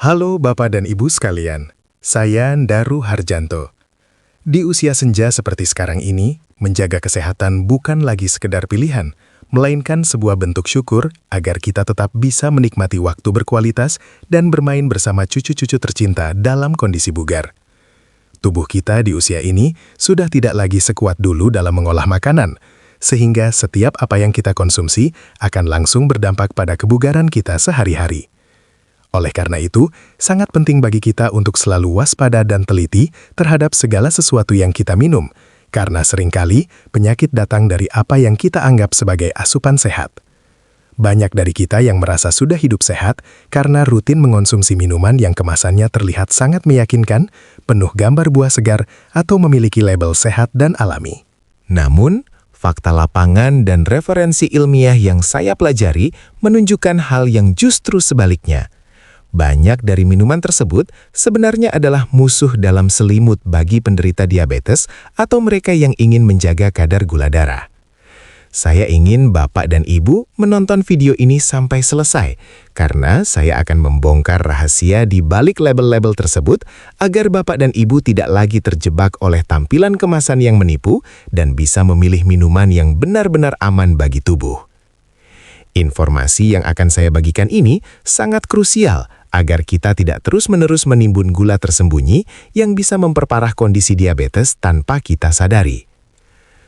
Halo Bapak dan Ibu sekalian, saya Ndaru Harjanto. Di usia senja seperti sekarang ini, menjaga kesehatan bukan lagi sekedar pilihan, melainkan sebuah bentuk syukur agar kita tetap bisa menikmati waktu berkualitas dan bermain bersama cucu-cucu tercinta dalam kondisi bugar. Tubuh kita di usia ini sudah tidak lagi sekuat dulu dalam mengolah makanan, sehingga setiap apa yang kita konsumsi akan langsung berdampak pada kebugaran kita sehari-hari. Oleh karena itu, sangat penting bagi kita untuk selalu waspada dan teliti terhadap segala sesuatu yang kita minum, karena seringkali penyakit datang dari apa yang kita anggap sebagai asupan sehat. Banyak dari kita yang merasa sudah hidup sehat karena rutin mengonsumsi minuman yang kemasannya terlihat sangat meyakinkan, penuh gambar buah segar, atau memiliki label sehat dan alami. Namun, fakta lapangan dan referensi ilmiah yang saya pelajari menunjukkan hal yang justru sebaliknya. Banyak dari minuman tersebut sebenarnya adalah musuh dalam selimut bagi penderita diabetes atau mereka yang ingin menjaga kadar gula darah. Saya ingin Bapak dan Ibu menonton video ini sampai selesai, karena saya akan membongkar rahasia di balik label-label tersebut agar Bapak dan Ibu tidak lagi terjebak oleh tampilan kemasan yang menipu dan bisa memilih minuman yang benar-benar aman bagi tubuh. Informasi yang akan saya bagikan ini sangat krusial agar kita tidak terus-menerus menimbun gula tersembunyi yang bisa memperparah kondisi diabetes tanpa kita sadari.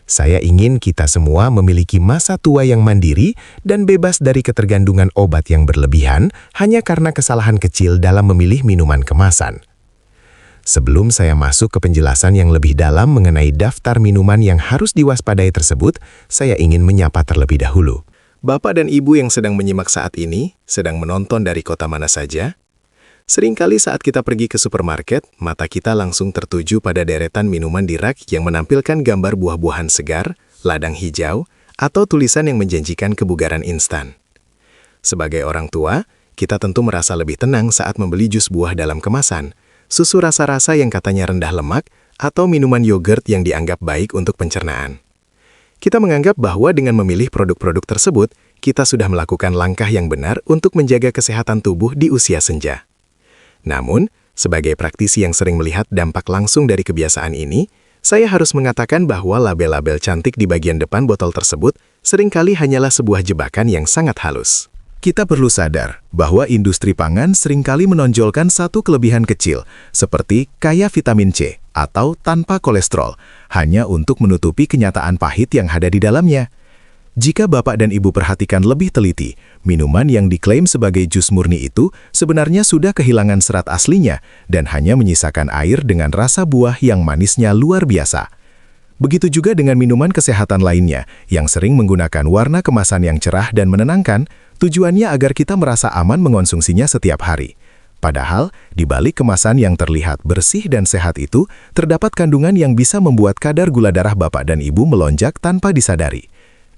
Saya ingin kita semua memiliki masa tua yang mandiri dan bebas dari ketergantungan obat yang berlebihan hanya karena kesalahan kecil dalam memilih minuman kemasan. Sebelum saya masuk ke penjelasan yang lebih dalam mengenai daftar minuman yang harus diwaspadai tersebut, saya ingin menyapa terlebih dahulu. Bapak dan Ibu yang sedang menyimak saat ini, sedang menonton dari kota mana saja? Seringkali saat kita pergi ke supermarket, mata kita langsung tertuju pada deretan minuman di rak yang menampilkan gambar buah-buahan segar, ladang hijau, atau tulisan yang menjanjikan kebugaran instan. Sebagai orang tua, kita tentu merasa lebih tenang saat membeli jus buah dalam kemasan, susu rasa-rasa yang katanya rendah lemak, atau minuman yogurt yang dianggap baik untuk pencernaan. Kita menganggap bahwa dengan memilih produk-produk tersebut, kita sudah melakukan langkah yang benar untuk menjaga kesehatan tubuh di usia senja. Namun, sebagai praktisi yang sering melihat dampak langsung dari kebiasaan ini, saya harus mengatakan bahwa label-label cantik di bagian depan botol tersebut seringkali hanyalah sebuah jebakan yang sangat halus. Kita perlu sadar bahwa industri pangan seringkali menonjolkan satu kelebihan kecil, seperti kaya vitamin C atau tanpa kolesterol, hanya untuk menutupi kenyataan pahit yang ada di dalamnya. Jika Bapak dan Ibu perhatikan lebih teliti, minuman yang diklaim sebagai jus murni itu sebenarnya sudah kehilangan serat aslinya dan hanya menyisakan air dengan rasa buah yang manisnya luar biasa. Begitu juga dengan minuman kesehatan lainnya yang sering menggunakan warna kemasan yang cerah dan menenangkan, tujuannya agar kita merasa aman mengonsumsinya setiap hari. Padahal, di balik kemasan yang terlihat bersih dan sehat itu, terdapat kandungan yang bisa membuat kadar gula darah Bapak dan Ibu melonjak tanpa disadari.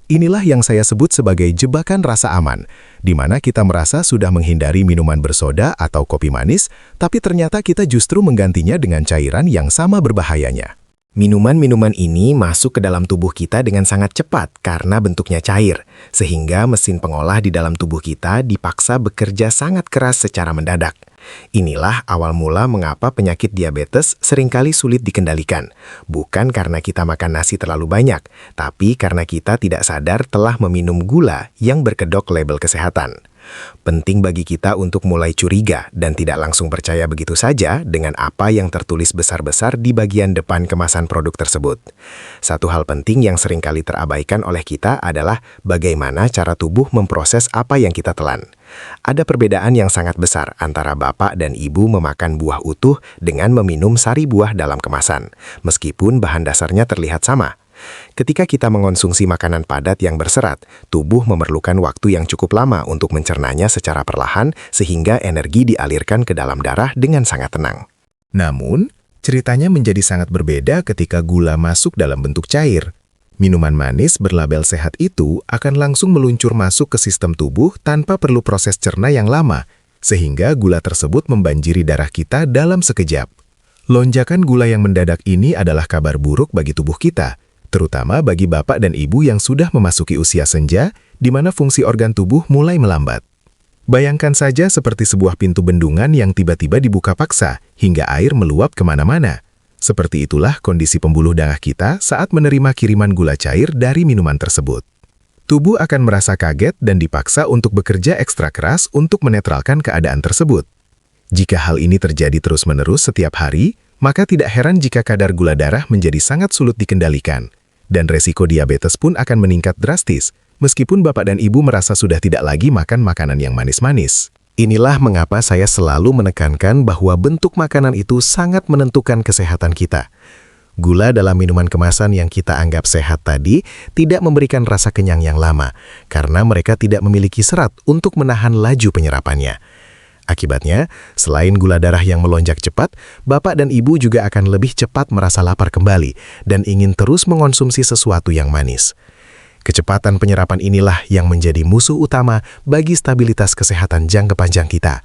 Inilah yang saya sebut sebagai jebakan rasa aman, di mana kita merasa sudah menghindari minuman bersoda atau kopi manis, tapi ternyata kita justru menggantinya dengan cairan yang sama berbahayanya. Minuman-minuman ini masuk ke dalam tubuh kita dengan sangat cepat karena bentuknya cair, sehingga mesin pengolah di dalam tubuh kita dipaksa bekerja sangat keras secara mendadak. Inilah awal mula mengapa penyakit diabetes seringkali sulit dikendalikan, bukan karena kita makan nasi terlalu banyak, tapi karena kita tidak sadar telah meminum gula yang berkedok label kesehatan. Penting bagi kita untuk mulai curiga dan tidak langsung percaya begitu saja dengan apa yang tertulis besar-besar di bagian depan kemasan produk tersebut. Satu hal penting yang seringkali terabaikan oleh kita adalah bagaimana cara tubuh memproses apa yang kita telan. Ada perbedaan yang sangat besar antara Bapak dan Ibu memakan buah utuh dengan meminum sari buah dalam kemasan, meskipun bahan dasarnya terlihat sama. Ketika kita mengonsumsi makanan padat yang berserat, tubuh memerlukan waktu yang cukup lama untuk mencernanya secara perlahan sehingga energi dialirkan ke dalam darah dengan sangat tenang. Namun, ceritanya menjadi sangat berbeda ketika gula masuk dalam bentuk cair. Minuman manis berlabel sehat itu akan langsung meluncur masuk ke sistem tubuh tanpa perlu proses cerna yang lama, sehingga gula tersebut membanjiri darah kita dalam sekejap. Lonjakan gula yang mendadak ini adalah kabar buruk bagi tubuh kita, terutama bagi Bapak dan Ibu yang sudah memasuki usia senja, di mana fungsi organ tubuh mulai melambat. Bayangkan saja seperti sebuah pintu bendungan yang tiba-tiba dibuka paksa, hingga air meluap kemana-mana. Seperti itulah kondisi pembuluh darah kita saat menerima kiriman gula cair dari minuman tersebut. Tubuh akan merasa kaget dan dipaksa untuk bekerja ekstra keras untuk menetralkan keadaan tersebut. Jika hal ini terjadi terus-menerus setiap hari, maka tidak heran jika kadar gula darah menjadi sangat sulit dikendalikan, dan resiko diabetes pun akan meningkat drastis, meskipun Bapak dan Ibu merasa sudah tidak lagi makan makanan yang manis-manis. Inilah mengapa saya selalu menekankan bahwa bentuk makanan itu sangat menentukan kesehatan kita. Gula dalam minuman kemasan yang kita anggap sehat tadi tidak memberikan rasa kenyang yang lama, karena mereka tidak memiliki serat untuk menahan laju penyerapannya. Akibatnya, selain gula darah yang melonjak cepat, Bapak dan Ibu juga akan lebih cepat merasa lapar kembali dan ingin terus mengonsumsi sesuatu yang manis. Kecepatan penyerapan inilah yang menjadi musuh utama bagi stabilitas kesehatan jangka panjang kita.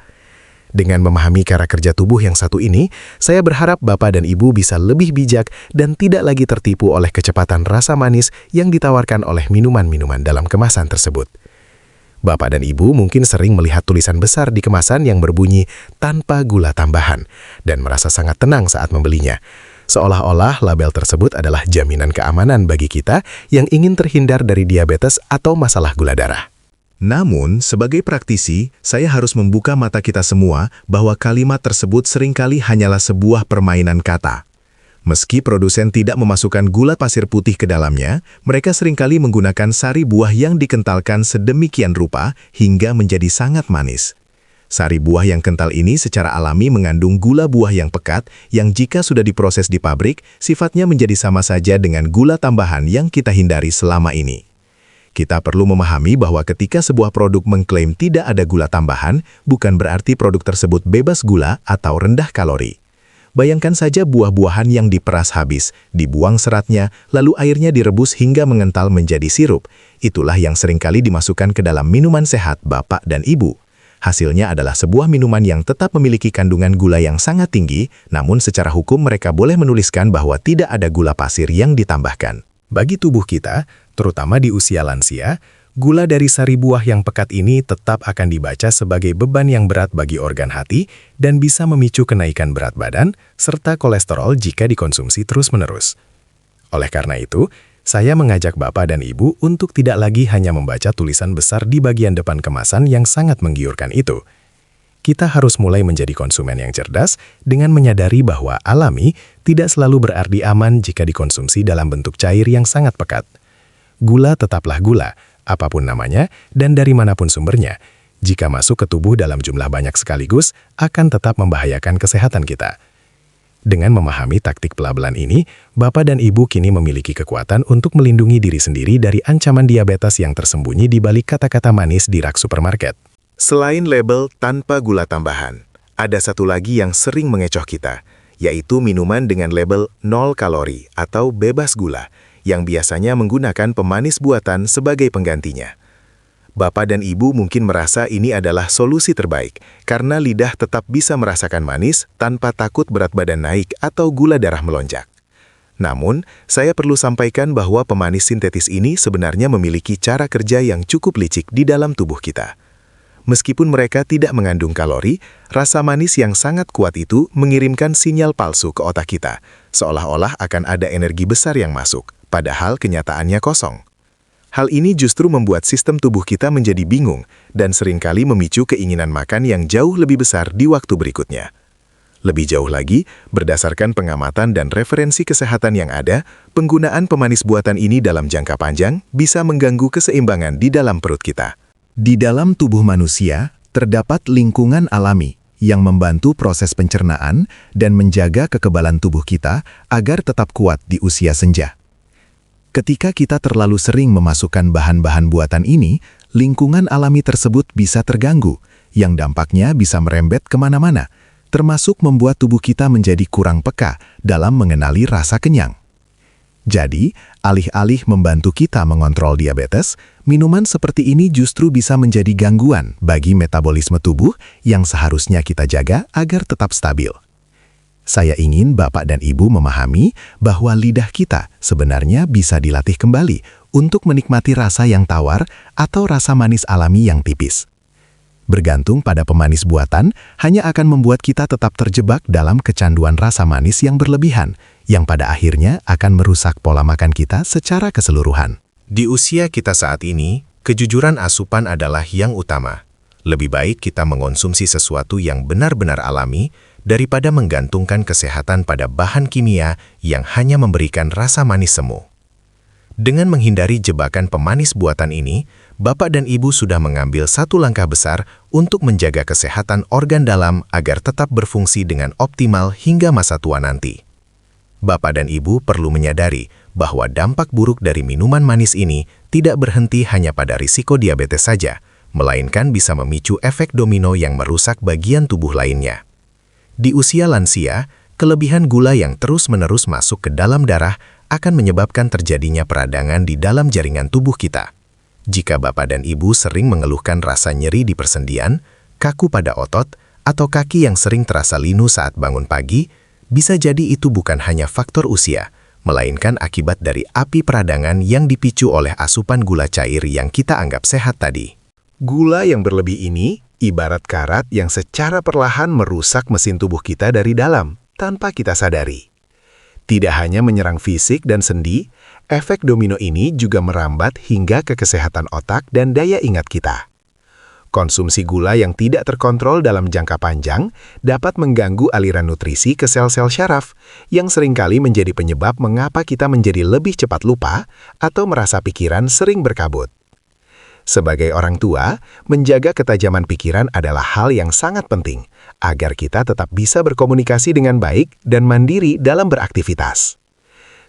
Dengan memahami cara kerja tubuh yang satu ini, saya berharap Bapak dan Ibu bisa lebih bijak dan tidak lagi tertipu oleh kecepatan rasa manis yang ditawarkan oleh minuman-minuman dalam kemasan tersebut. Bapak dan Ibu mungkin sering melihat tulisan besar di kemasan yang berbunyi tanpa gula tambahan dan merasa sangat tenang saat membelinya. Seolah-olah label tersebut adalah jaminan keamanan bagi kita yang ingin terhindar dari diabetes atau masalah gula darah. Namun, sebagai praktisi, saya harus membuka mata kita semua bahwa kalimat tersebut seringkali hanyalah sebuah permainan kata. Meski produsen tidak memasukkan gula pasir putih ke dalamnya, mereka seringkali menggunakan sari buah yang dikentalkan sedemikian rupa hingga menjadi sangat manis. Sari buah yang kental ini secara alami mengandung gula buah yang pekat yang jika sudah diproses di pabrik, sifatnya menjadi sama saja dengan gula tambahan yang kita hindari selama ini. Kita perlu memahami bahwa ketika sebuah produk mengklaim tidak ada gula tambahan, bukan berarti produk tersebut bebas gula atau rendah kalori. Bayangkan saja buah-buahan yang diperas habis, dibuang seratnya, lalu airnya direbus hingga mengental menjadi sirup. Itulah yang seringkali dimasukkan ke dalam minuman sehat Bapak dan Ibu. Hasilnya adalah sebuah minuman yang tetap memiliki kandungan gula yang sangat tinggi, namun secara hukum mereka boleh menuliskan bahwa tidak ada gula pasir yang ditambahkan. Bagi tubuh kita, terutama di usia lansia, gula dari sari buah yang pekat ini tetap akan dibaca sebagai beban yang berat bagi organ hati dan bisa memicu kenaikan berat badan serta kolesterol jika dikonsumsi terus-menerus. Oleh karena itu, saya mengajak Bapak dan Ibu untuk tidak lagi hanya membaca tulisan besar di bagian depan kemasan yang sangat menggiurkan itu. Kita harus mulai menjadi konsumen yang cerdas dengan menyadari bahwa alami tidak selalu berarti aman jika dikonsumsi dalam bentuk cair yang sangat pekat. Gula tetaplah gula, apapun namanya dan dari manapun sumbernya. Jika masuk ke tubuh dalam jumlah banyak sekaligus, akan tetap membahayakan kesehatan kita. Dengan memahami taktik pelabelan ini, Bapak dan Ibu kini memiliki kekuatan untuk melindungi diri sendiri dari ancaman diabetes yang tersembunyi di balik kata-kata manis di rak supermarket. Selain label tanpa gula tambahan, ada satu lagi yang sering mengecoh kita, yaitu minuman dengan label 0 kalori atau bebas gula, yang biasanya menggunakan pemanis buatan sebagai penggantinya. Bapak dan Ibu mungkin merasa ini adalah solusi terbaik, karena lidah tetap bisa merasakan manis tanpa takut berat badan naik atau gula darah melonjak. Namun, saya perlu sampaikan bahwa pemanis sintetis ini sebenarnya memiliki cara kerja yang cukup licik di dalam tubuh kita. Meskipun mereka tidak mengandung kalori, rasa manis yang sangat kuat itu mengirimkan sinyal palsu ke otak kita, seolah-olah akan ada energi besar yang masuk, padahal kenyataannya kosong. Hal ini justru membuat sistem tubuh kita menjadi bingung dan seringkali memicu keinginan makan yang jauh lebih besar di waktu berikutnya. Lebih jauh lagi, berdasarkan pengamatan dan referensi kesehatan yang ada, penggunaan pemanis buatan ini dalam jangka panjang bisa mengganggu keseimbangan di dalam perut kita. Di dalam tubuh manusia, terdapat lingkungan alami yang membantu proses pencernaan dan menjaga kekebalan tubuh kita agar tetap kuat di usia senja. Ketika kita terlalu sering memasukkan bahan-bahan buatan ini, lingkungan alami tersebut bisa terganggu, yang dampaknya bisa merembet kemana-mana, termasuk membuat tubuh kita menjadi kurang peka dalam mengenali rasa kenyang. Jadi, alih-alih membantu kita mengontrol diabetes, minuman seperti ini justru bisa menjadi gangguan bagi metabolisme tubuh yang seharusnya kita jaga agar tetap stabil. Saya ingin Bapak dan Ibu memahami bahwa lidah kita sebenarnya bisa dilatih kembali untuk menikmati rasa yang tawar atau rasa manis alami yang tipis. Bergantung pada pemanis buatan hanya akan membuat kita tetap terjebak dalam kecanduan rasa manis yang berlebihan, yang pada akhirnya akan merusak pola makan kita secara keseluruhan. Di usia kita saat ini, kejujuran asupan adalah yang utama. Lebih baik kita mengonsumsi sesuatu yang benar-benar alami daripada menggantungkan kesehatan pada bahan kimia yang hanya memberikan rasa manis semu. Dengan menghindari jebakan pemanis buatan ini, Bapak dan Ibu sudah mengambil satu langkah besar untuk menjaga kesehatan organ dalam agar tetap berfungsi dengan optimal hingga masa tua nanti. Bapak dan Ibu perlu menyadari bahwa dampak buruk dari minuman manis ini tidak berhenti hanya pada risiko diabetes saja, melainkan bisa memicu efek domino yang merusak bagian tubuh lainnya. Di usia lansia, kelebihan gula yang terus-menerus masuk ke dalam darah akan menyebabkan terjadinya peradangan di dalam jaringan tubuh kita. Jika Bapak dan Ibu sering mengeluhkan rasa nyeri di persendian, kaku pada otot, atau kaki yang sering terasa linu saat bangun pagi, bisa jadi itu bukan hanya faktor usia, melainkan akibat dari api peradangan yang dipicu oleh asupan gula cair yang kita anggap sehat tadi. Gula yang berlebih ini ibarat karat yang secara perlahan merusak mesin tubuh kita dari dalam, tanpa kita sadari. Tidak hanya menyerang fisik dan sendi, efek domino ini juga merambat hingga ke kesehatan otak dan daya ingat kita. Konsumsi gula yang tidak terkontrol dalam jangka panjang dapat mengganggu aliran nutrisi ke sel-sel syaraf, yang seringkali menjadi penyebab mengapa kita menjadi lebih cepat lupa atau merasa pikiran sering berkabut. Sebagai orang tua, menjaga ketajaman pikiran adalah hal yang sangat penting agar kita tetap bisa berkomunikasi dengan baik dan mandiri dalam beraktivitas.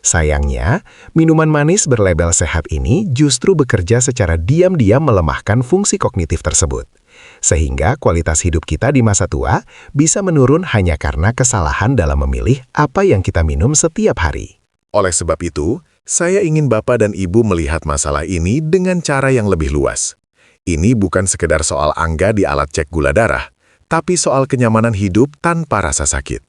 Sayangnya, minuman manis berlabel sehat ini justru bekerja secara diam-diam melemahkan fungsi kognitif tersebut, sehingga kualitas hidup kita di masa tua bisa menurun hanya karena kesalahan dalam memilih apa yang kita minum setiap hari. Oleh sebab itu, saya ingin Bapak dan Ibu melihat masalah ini dengan cara yang lebih luas. Ini bukan sekedar soal angka di alat cek gula darah, tapi soal kenyamanan hidup tanpa rasa sakit.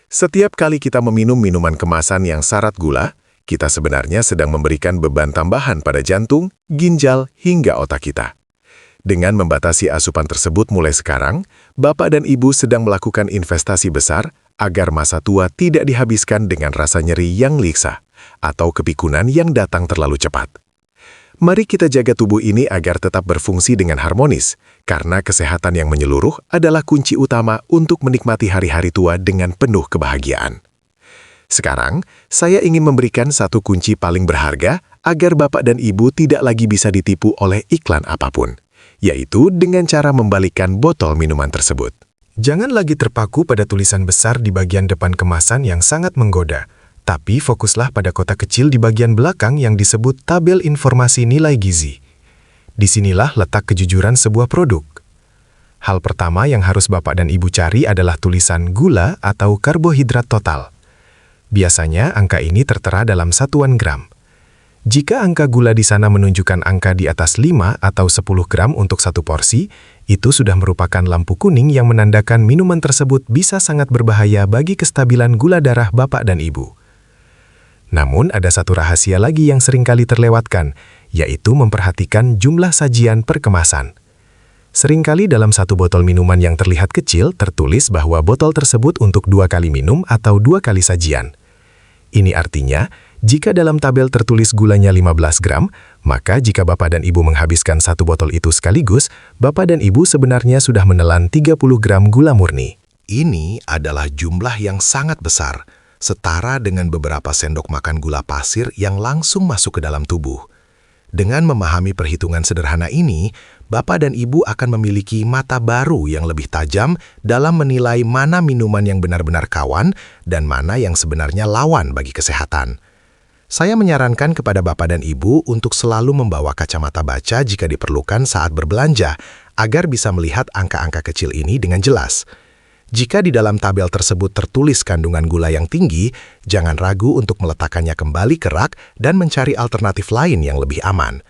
Setiap kali kita meminum minuman kemasan yang syarat gula, kita sebenarnya sedang memberikan beban tambahan pada jantung, ginjal, hingga otak kita. Dengan membatasi asupan tersebut mulai sekarang, Bapak dan Ibu sedang melakukan investasi besar agar masa tua tidak dihabiskan dengan rasa nyeri yang liksah atau kepikunan yang datang terlalu cepat. Mari kita jaga tubuh ini agar tetap berfungsi dengan harmonis, karena kesehatan yang menyeluruh adalah kunci utama untuk menikmati hari-hari tua dengan penuh kebahagiaan. Sekarang, saya ingin memberikan satu kunci paling berharga agar Bapak dan Ibu tidak lagi bisa ditipu oleh iklan apapun, yaitu dengan cara membalikkan botol minuman tersebut. Jangan lagi terpaku pada tulisan besar di bagian depan kemasan yang sangat menggoda, tapi fokuslah pada kotak kecil di bagian belakang yang disebut tabel informasi nilai gizi. Disinilah letak kejujuran sebuah produk. Hal pertama yang harus Bapak dan Ibu cari adalah tulisan gula atau karbohidrat total. Biasanya angka ini tertera dalam satuan gram. Jika angka gula di sana menunjukkan angka di atas 5 atau 10 gram untuk satu porsi, itu sudah merupakan lampu kuning yang menandakan minuman tersebut bisa sangat berbahaya bagi kestabilan gula darah Bapak dan Ibu. Namun ada satu rahasia lagi yang seringkali terlewatkan, yaitu memperhatikan jumlah sajian per kemasan. Seringkali dalam satu botol minuman yang terlihat kecil tertulis bahwa botol tersebut untuk 2 kali minum atau 2 kali sajian. Ini artinya, jika dalam tabel tertulis gulanya 15 gram, maka jika Bapak dan Ibu menghabiskan satu botol itu sekaligus, Bapak dan Ibu sebenarnya sudah menelan 30 gram gula murni. Ini adalah jumlah yang sangat besar, setara dengan beberapa sendok makan gula pasir yang langsung masuk ke dalam tubuh. Dengan memahami perhitungan sederhana ini, Bapak dan Ibu akan memiliki mata baru yang lebih tajam dalam menilai mana minuman yang benar-benar kawan dan mana yang sebenarnya lawan bagi kesehatan. Saya menyarankan kepada Bapak dan Ibu untuk selalu membawa kacamata baca jika diperlukan saat berbelanja, agar bisa melihat angka-angka kecil ini dengan jelas. Jika di dalam tabel tersebut tertulis kandungan gula yang tinggi, jangan ragu untuk meletakkannya kembali ke rak dan mencari alternatif lain yang lebih aman.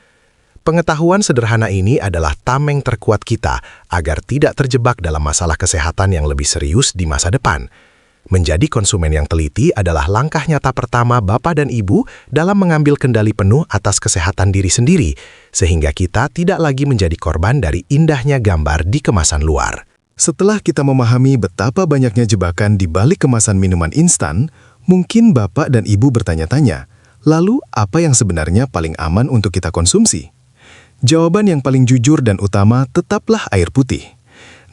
Pengetahuan sederhana ini adalah tameng terkuat kita agar tidak terjebak dalam masalah kesehatan yang lebih serius di masa depan. Menjadi konsumen yang teliti adalah langkah nyata pertama Bapak dan Ibu dalam mengambil kendali penuh atas kesehatan diri sendiri, sehingga kita tidak lagi menjadi korban dari indahnya gambar di kemasan luar. Setelah kita memahami betapa banyaknya jebakan di balik kemasan minuman instan, mungkin Bapak dan Ibu bertanya-tanya, lalu apa yang sebenarnya paling aman untuk kita konsumsi? Jawaban yang paling jujur dan utama tetaplah air putih.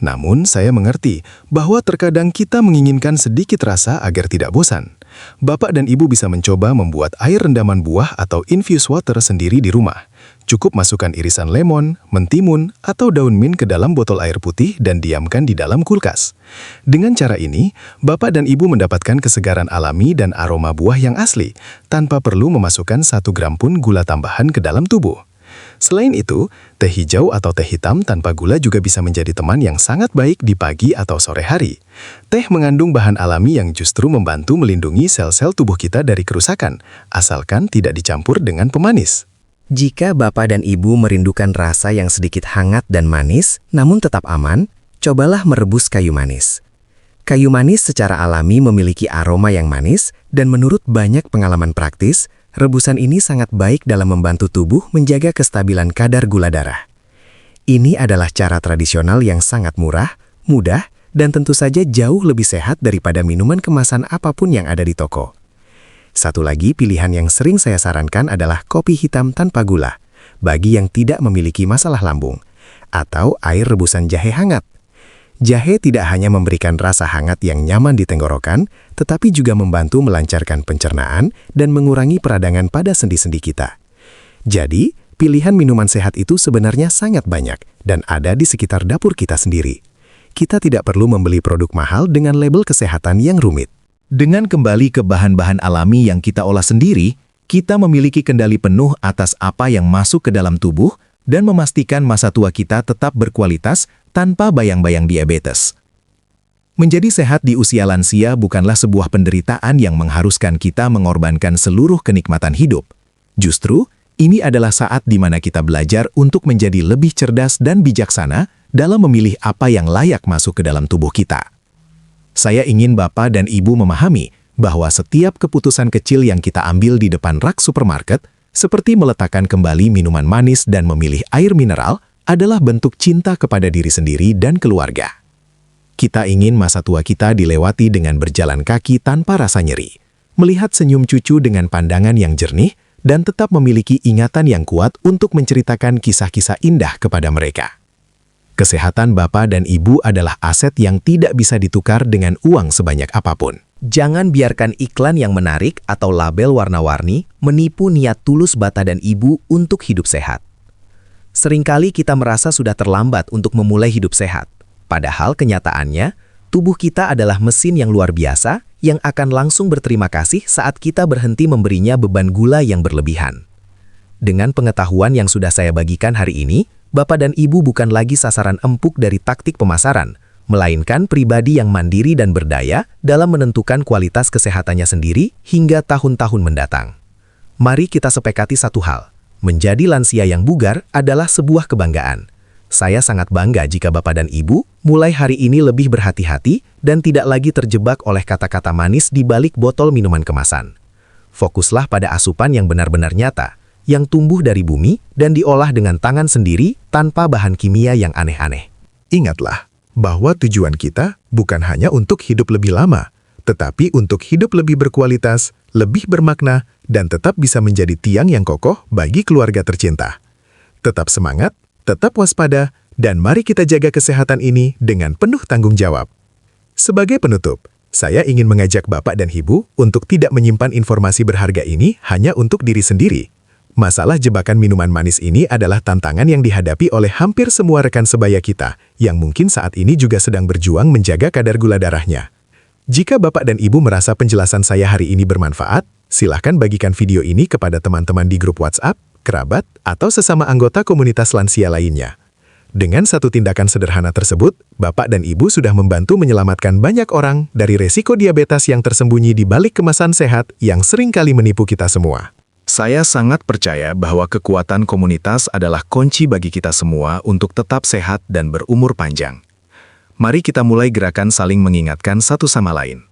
Namun, saya mengerti bahwa terkadang kita menginginkan sedikit rasa agar tidak bosan. Bapak dan Ibu bisa mencoba membuat air rendaman buah atau infused water sendiri di rumah. Cukup masukkan irisan lemon, mentimun, atau daun mint ke dalam botol air putih dan diamkan di dalam kulkas. Dengan cara ini, Bapak dan Ibu mendapatkan kesegaran alami dan aroma buah yang asli, tanpa perlu memasukkan 1 gram pun gula tambahan ke dalam tubuh. Selain itu, teh hijau atau teh hitam tanpa gula juga bisa menjadi teman yang sangat baik di pagi atau sore hari. Teh mengandung bahan alami yang justru membantu melindungi sel-sel tubuh kita dari kerusakan, asalkan tidak dicampur dengan pemanis. Jika Bapak dan Ibu merindukan rasa yang sedikit hangat dan manis, namun tetap aman, cobalah merebus kayu manis. Kayu manis secara alami memiliki aroma yang manis, dan menurut banyak pengalaman praktis, rebusan ini sangat baik dalam membantu tubuh menjaga kestabilan kadar gula darah. Ini adalah cara tradisional yang sangat murah, mudah, dan tentu saja jauh lebih sehat daripada minuman kemasan apapun yang ada di toko. Satu lagi pilihan yang sering saya sarankan adalah kopi hitam tanpa gula, bagi yang tidak memiliki masalah lambung, atau air rebusan jahe hangat. Jahe tidak hanya memberikan rasa hangat yang nyaman di tenggorokan, tetapi juga membantu melancarkan pencernaan dan mengurangi peradangan pada sendi-sendi kita. Jadi, pilihan minuman sehat itu sebenarnya sangat banyak dan ada di sekitar dapur kita sendiri. Kita tidak perlu membeli produk mahal dengan label kesehatan yang rumit. Dengan kembali ke bahan-bahan alami yang kita olah sendiri, kita memiliki kendali penuh atas apa yang masuk ke dalam tubuh dan memastikan masa tua kita tetap berkualitas tanpa bayang-bayang diabetes. Menjadi sehat di usia lansia bukanlah sebuah penderitaan yang mengharuskan kita mengorbankan seluruh kenikmatan hidup. Justru, ini adalah saat di mana kita belajar untuk menjadi lebih cerdas dan bijaksana dalam memilih apa yang layak masuk ke dalam tubuh kita. Saya ingin Bapak dan Ibu memahami bahwa setiap keputusan kecil yang kita ambil di depan rak supermarket, seperti meletakkan kembali minuman manis dan memilih air mineral, adalah bentuk cinta kepada diri sendiri dan keluarga. Kita ingin masa tua kita dilewati dengan berjalan kaki tanpa rasa nyeri, melihat senyum cucu dengan pandangan yang jernih, dan tetap memiliki ingatan yang kuat untuk menceritakan kisah-kisah indah kepada mereka. Kesehatan Bapak dan Ibu adalah aset yang tidak bisa ditukar dengan uang sebanyak apapun. Jangan biarkan iklan yang menarik atau label warna-warni menipu niat tulus Bapak dan Ibu untuk hidup sehat. Seringkali kita merasa sudah terlambat untuk memulai hidup sehat. Padahal kenyataannya, tubuh kita adalah mesin yang luar biasa yang akan langsung berterima kasih saat kita berhenti memberinya beban gula yang berlebihan. Dengan pengetahuan yang sudah saya bagikan hari ini, Bapak dan Ibu bukan lagi sasaran empuk dari taktik pemasaran, melainkan pribadi yang mandiri dan berdaya dalam menentukan kualitas kesehatannya sendiri hingga tahun-tahun mendatang. Mari kita sepakati satu hal. Menjadi lansia yang bugar adalah sebuah kebanggaan. Saya sangat bangga jika Bapak dan Ibu mulai hari ini lebih berhati-hati dan tidak lagi terjebak oleh kata-kata manis di balik botol minuman kemasan. Fokuslah pada asupan yang benar-benar nyata, yang tumbuh dari bumi dan diolah dengan tangan sendiri tanpa bahan kimia yang aneh-aneh. Ingatlah bahwa tujuan kita bukan hanya untuk hidup lebih lama, tetapi untuk hidup lebih berkualitas, lebih bermakna, dan tetap bisa menjadi tiang yang kokoh bagi keluarga tercinta. Tetap semangat, tetap waspada, dan mari kita jaga kesehatan ini dengan penuh tanggung jawab. Sebagai penutup, saya ingin mengajak Bapak dan Ibu untuk tidak menyimpan informasi berharga ini hanya untuk diri sendiri. Masalah jebakan minuman manis ini adalah tantangan yang dihadapi oleh hampir semua rekan sebaya kita, yang mungkin saat ini juga sedang berjuang menjaga kadar gula darahnya. Jika Bapak dan Ibu merasa penjelasan saya hari ini bermanfaat, silahkan bagikan video ini kepada teman-teman di grup WhatsApp, kerabat, atau sesama anggota komunitas lansia lainnya. Dengan satu tindakan sederhana tersebut, Bapak dan Ibu sudah membantu menyelamatkan banyak orang dari resiko diabetes yang tersembunyi di balik kemasan sehat yang seringkali menipu kita semua. Saya sangat percaya bahwa kekuatan komunitas adalah kunci bagi kita semua untuk tetap sehat dan berumur panjang. Mari kita mulai gerakan saling mengingatkan satu sama lain.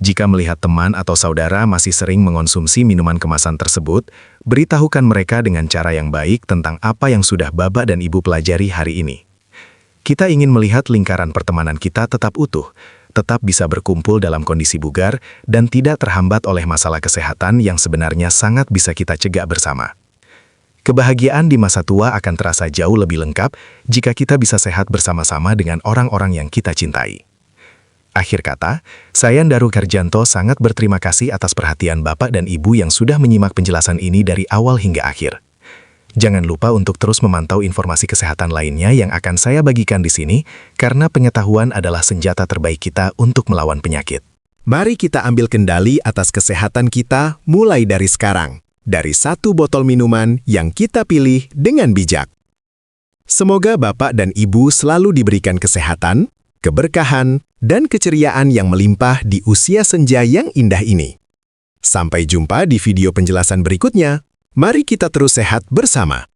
Jika melihat teman atau saudara masih sering mengonsumsi minuman kemasan tersebut, beritahukan mereka dengan cara yang baik tentang apa yang sudah Bapak dan Ibu pelajari hari ini. Kita ingin melihat lingkaran pertemanan kita tetap utuh, tetap bisa berkumpul dalam kondisi bugar, dan tidak terhambat oleh masalah kesehatan yang sebenarnya sangat bisa kita cegah bersama. Kebahagiaan di masa tua akan terasa jauh lebih lengkap jika kita bisa sehat bersama-sama dengan orang-orang yang kita cintai. Akhir kata, saya Ndaru Karjanto sangat berterima kasih atas perhatian Bapak dan Ibu yang sudah menyimak penjelasan ini dari awal hingga akhir. Jangan lupa untuk terus memantau informasi kesehatan lainnya yang akan saya bagikan di sini, karena pengetahuan adalah senjata terbaik kita untuk melawan penyakit. Mari kita ambil kendali atas kesehatan kita mulai dari sekarang, dari satu botol minuman yang kita pilih dengan bijak. Semoga Bapak dan Ibu selalu diberikan kesehatan, keberkahan, dan keceriaan yang melimpah di usia senja yang indah ini. Sampai jumpa di video penjelasan berikutnya. Mari kita terus sehat bersama.